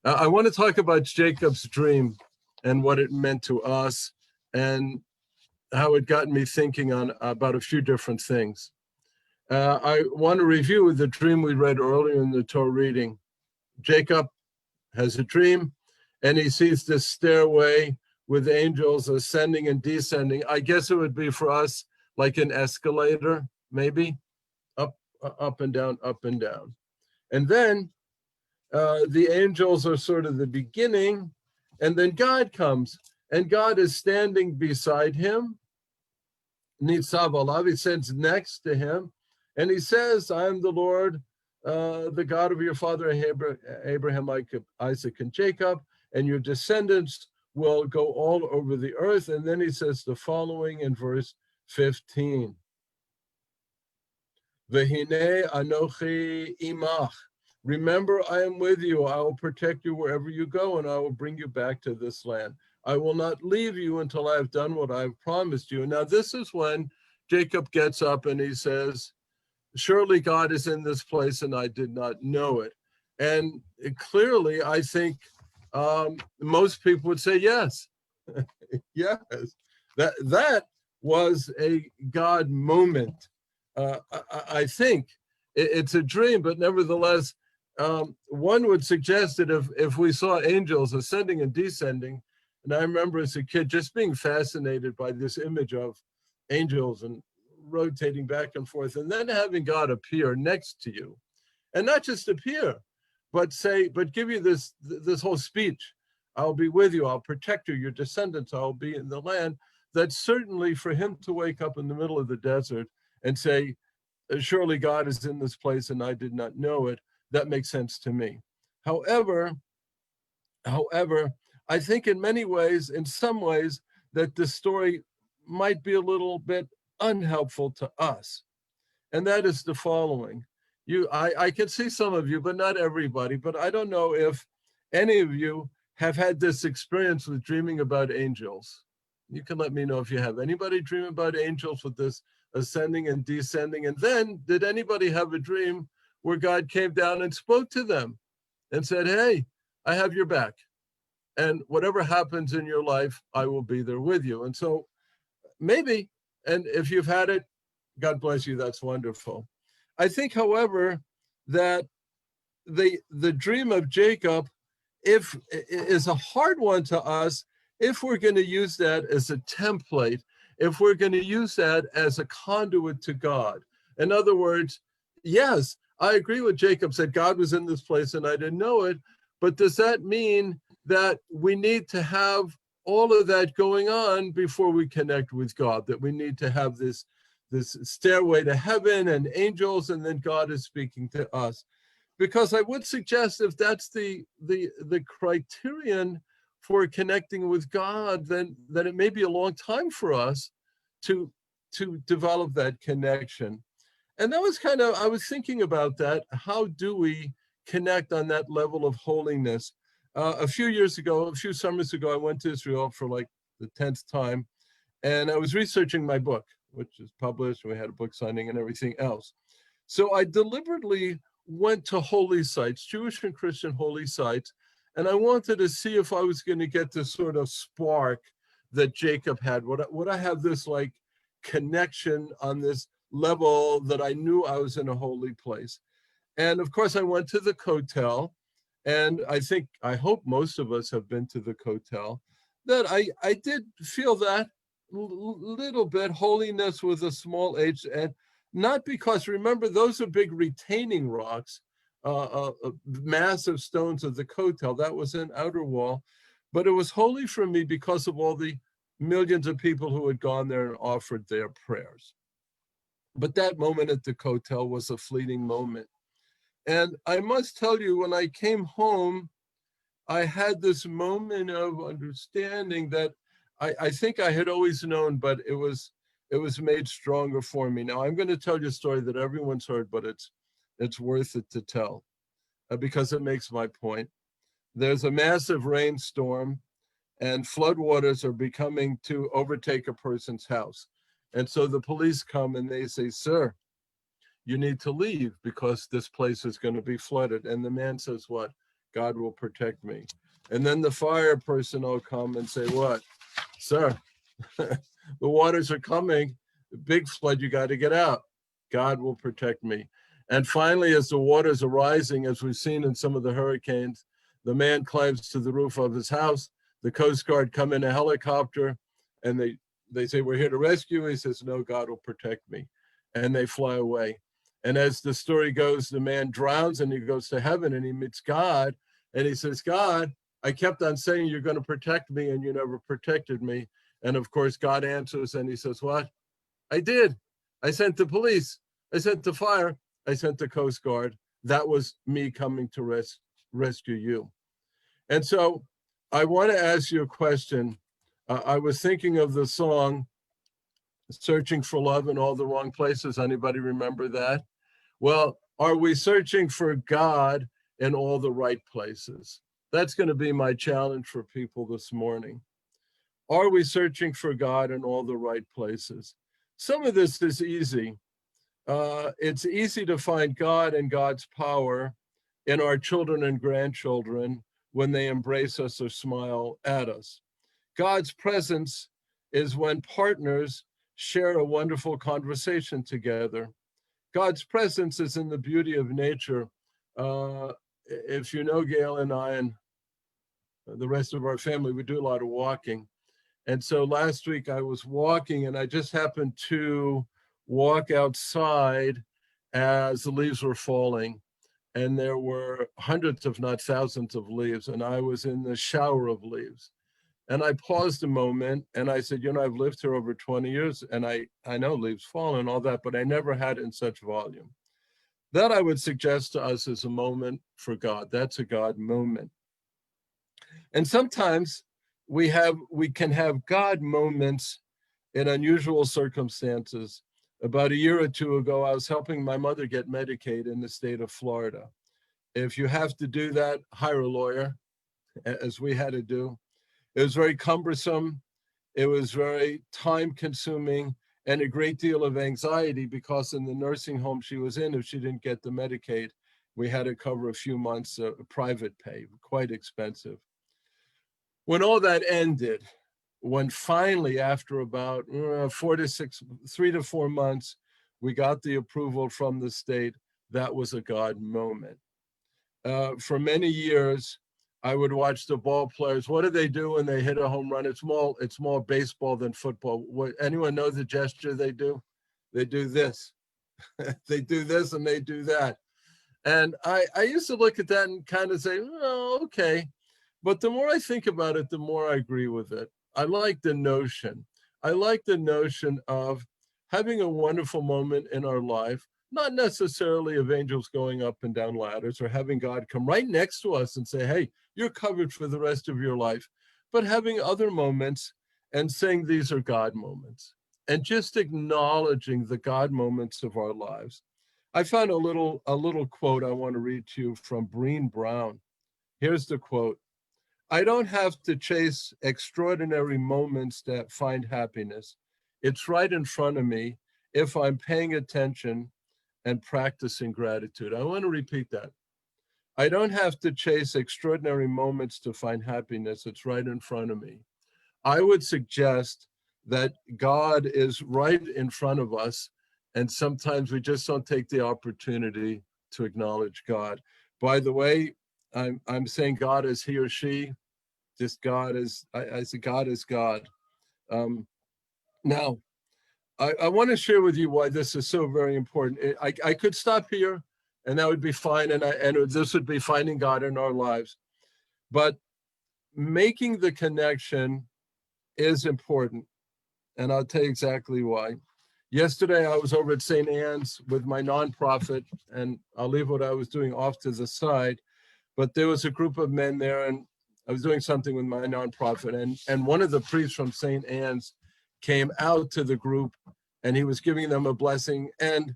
I want to talk about Jacob's dream and what it meant to us and how it got me thinking on about a few different things. I want to review the dream we read earlier in the Torah reading. Jacob has a dream, and he sees this stairway with angels ascending and descending. I guess it would be for us like an escalator, maybe up and down, up and down. And then the angels are sort of the beginning, and then God comes, and God is standing beside him. Nitzav alav, he stands next to him, and he says, I am the Lord, the God of your father Abraham, Isaac, and Jacob, and your descendants will go all over the earth. And then he says the following in verse 15. Vehine anochi imach. Remember, I am with you. I will protect you wherever you go, and I will bring you back to this land. I will not leave you until I have done what I have promised you. Now, this is when Jacob gets up and he says, surely God is in this place, and I did not know it. And clearly, I think most people would say yes. Yes. That was a God moment. I think it's a dream, but nevertheless, one would suggest that if we saw angels ascending and descending, and I remember as a kid just being fascinated by this image of angels and rotating back and forth, and then having God appear next to you, and not just appear, but give you this whole speech. I'll be with you. I'll protect you. Your descendants. I'll be in the land. That's certainly for him to wake up in the middle of the desert and say, surely God is in this place and I did not know it. That makes sense to me. However, I think in many ways, in some ways, that this story might be a little bit unhelpful to us. And that is the following. I can see some of you, but not everybody, but I don't know if any of you have had this experience with dreaming about angels. You can let me know if you have. Anybody dream about angels with this ascending and descending? And then did anybody have a dream where God came down and spoke to them and said, hey, I have your back, and whatever happens in your life, I will be there with you? And so maybe, and if you've had it, God bless you, that's wonderful. I think, however, that the dream of Jacob is a hard one to us if we're going to use that as a template, if we're going to use that as a conduit to God. In other words, yes, I agree with Jacob said God was in this place and I didn't know it, but does that mean that we need to have all of that going on before we connect with God, that we need to have this stairway to heaven and angels, and then God is speaking to us? Because I would suggest if that's the criterion for connecting with God, then it may be a long time for us to develop that connection. And that was I was thinking about that. How do we connect on that level of holiness? A few summers ago, I went to Israel for like the 10th time, and I was researching my book, which is published. We had a book signing and everything else. So I deliberately went to holy sites, Jewish and Christian holy sites, and I wanted to see if I was going to get this sort of spark that Jacob had. Would I have this like connection on this level that I knew I was in a holy place? And of course, I went to the Kotel, and I hope most of us have been to the Kotel, that I did feel that little bit, holiness with a small h, and not because, remember, those are big retaining rocks, massive stones of the Kotel. That was an outer wall, but it was holy for me because of all the millions of people who had gone there and offered their prayers. But that moment at the Kotel was a fleeting moment. And I must tell you, when I came home, I had this moment of understanding that I think I had always known, but it was made stronger for me. Now, I'm going to tell you a story that everyone's heard, but it's worth it to tell because it makes my point. There's a massive rainstorm, and floodwaters are becoming to overtake a person's house. And so the police come and they say, sir, you need to leave because this place is going to be flooded. And the man says, what? God will protect me. And then the fire person will come and say, what? Sir, the waters are coming. Big flood, you got to get out. God will protect me. And finally, as the waters are rising, as we've seen in some of the hurricanes, the man climbs to the roof of his house. The Coast Guard come in a helicopter, and they say, we're here to rescue. He says, no, God will protect me. And they fly away. And as the story goes, the man drowns and he goes to heaven and he meets God. And he says, God, I kept on saying you're going to protect me and you never protected me. And of course, God answers and he says, what? I did. I sent the police. I sent the fire. I sent the Coast Guard. That was me coming to rescue you. And so I want to ask you a question. I was thinking of the song, Searching for Love in All the Wrong Places. Anybody remember that? Well, are we searching for God in all the right places? That's going to be my challenge for people this morning. Are we searching for God in all the right places? Some of this is easy. It's easy to find God and God's power in our children and grandchildren when they embrace us or smile at us. God's presence is when partners share a wonderful conversation together. God's presence is in the beauty of nature. If you know Gail and I and the rest of our family, we do a lot of walking. And so last week I was walking and I just happened to walk outside as the leaves were falling. And there were hundreds, if not thousands of leaves. And I was in the shower of leaves. And I paused a moment and I said, I've lived here over 20 years and I know leaves fall and all that, but I never had it in such volume. That I would suggest to us is a moment for God. That's a God moment. And sometimes we can have God moments in unusual circumstances. About a year or two ago, I was helping my mother get Medicaid in the state of Florida. If you have to do that, hire a lawyer, as we had to do. It was very cumbersome. It was very time-consuming and a great deal of anxiety because in the nursing home she was in, if she didn't get the Medicaid, we had to cover a few months of private pay, quite expensive. When all that ended, when finally after about 3 to 4 months, we got the approval from the state, that was a God moment. For many years, I would watch the ball players. What do they do when they hit a home run? It's more baseball than football. Anyone know the gesture they do? They do this. They do this and they do that. And I used to look at that and kind of say, oh, okay. But the more I think about it, the more I agree with it. I like the notion. I like the notion of having a wonderful moment in our life, not necessarily of angels going up and down ladders or having God come right next to us and say, hey, you're covered for the rest of your life, but having other moments and saying these are God moments and just acknowledging the God moments of our lives. I found a little quote I want to read to you from Brené Brown. Here's the quote. I don't have to chase extraordinary moments to find happiness. It's right in front of me if I'm paying attention and practicing gratitude. I want to repeat that. I don't have to chase extraordinary moments to find happiness. It's right in front of me. I would suggest that God is right in front of us, and sometimes we just don't take the opportunity to acknowledge God. By the way, I'm saying God is he or she. Just God is, I say God is God. Now, I want to share with you why this is so very important. I could stop here and that would be fine. And this would be finding God in our lives. But making the connection is important. And I'll tell you exactly why. Yesterday, I was over at St. Anne's with my nonprofit, and I'll leave what I was doing off to the side. But there was a group of men there, and I was doing something with my nonprofit. And one of the priests from St. Anne's came out to the group, and he was giving them a blessing. And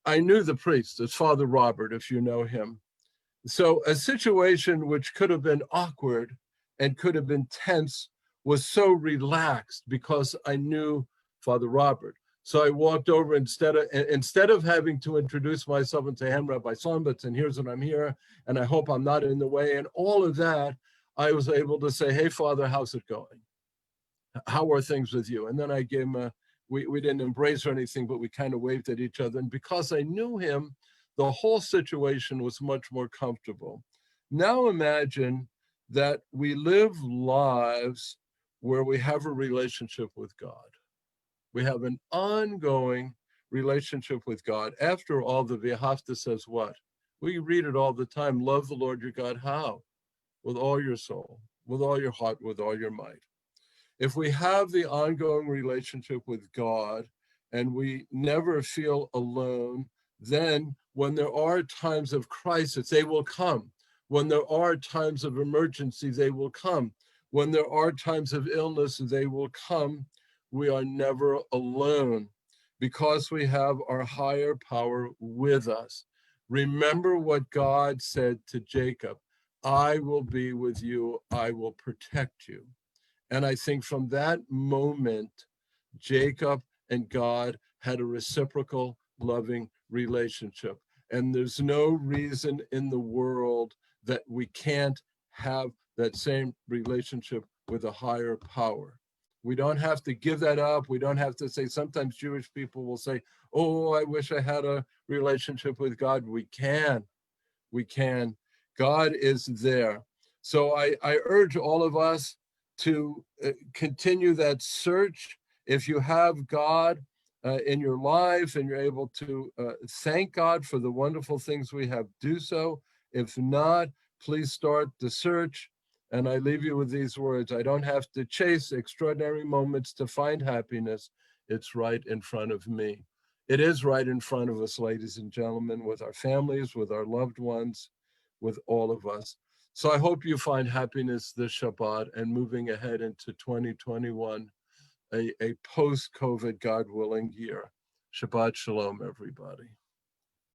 I knew the priest. It's Father Robert, if you know him. So a situation which could have been awkward and could have been tense was so relaxed because I knew Father Robert. So I walked over, instead of having to introduce myself and say, "I'm Rabbi Sonbitz, and here's what I'm here, and I hope I'm not in the way," and all of that, I was able to say, "Hey, Father, how's it going? How are things with you?" And then I gave him we didn't embrace or anything, but we kind of waved at each other. And because I knew him, the whole situation was much more comfortable. Now imagine that we live lives where we have a relationship with God. We have an ongoing relationship with God. After all, the Vayetze says what? We read it all the time. Love the Lord your God. How? With all your soul, with all your heart, with all your might. If we have the ongoing relationship with God and we never feel alone, then when there are times of crisis, they will come. When there are times of emergency, they will come. When there are times of illness, they will come. We are never alone because we have our higher power with us. Remember what God said to Jacob, "I will be with you, I will protect you." And I think from that moment, Jacob and God had a reciprocal, loving relationship. And there's no reason in the world that we can't have that same relationship with a higher power. We don't have to give that up. We don't have to say, sometimes Jewish people will say, "Oh, I wish I had a relationship with God." We can. We can. God is there. So I urge all of us to continue that search. If you have God in your life and you're able to thank God for the wonderful things we have, do so. If not, please start the search. And I leave you with these words: I don't have to chase extraordinary moments to find happiness. It's right in front of me. It is right in front of us, ladies and gentlemen, with our families, with our loved ones, with all of us. So I hope you find happiness this Shabbat and moving ahead into 2021, a post-COVID, God willing year. Shabbat Shalom, everybody.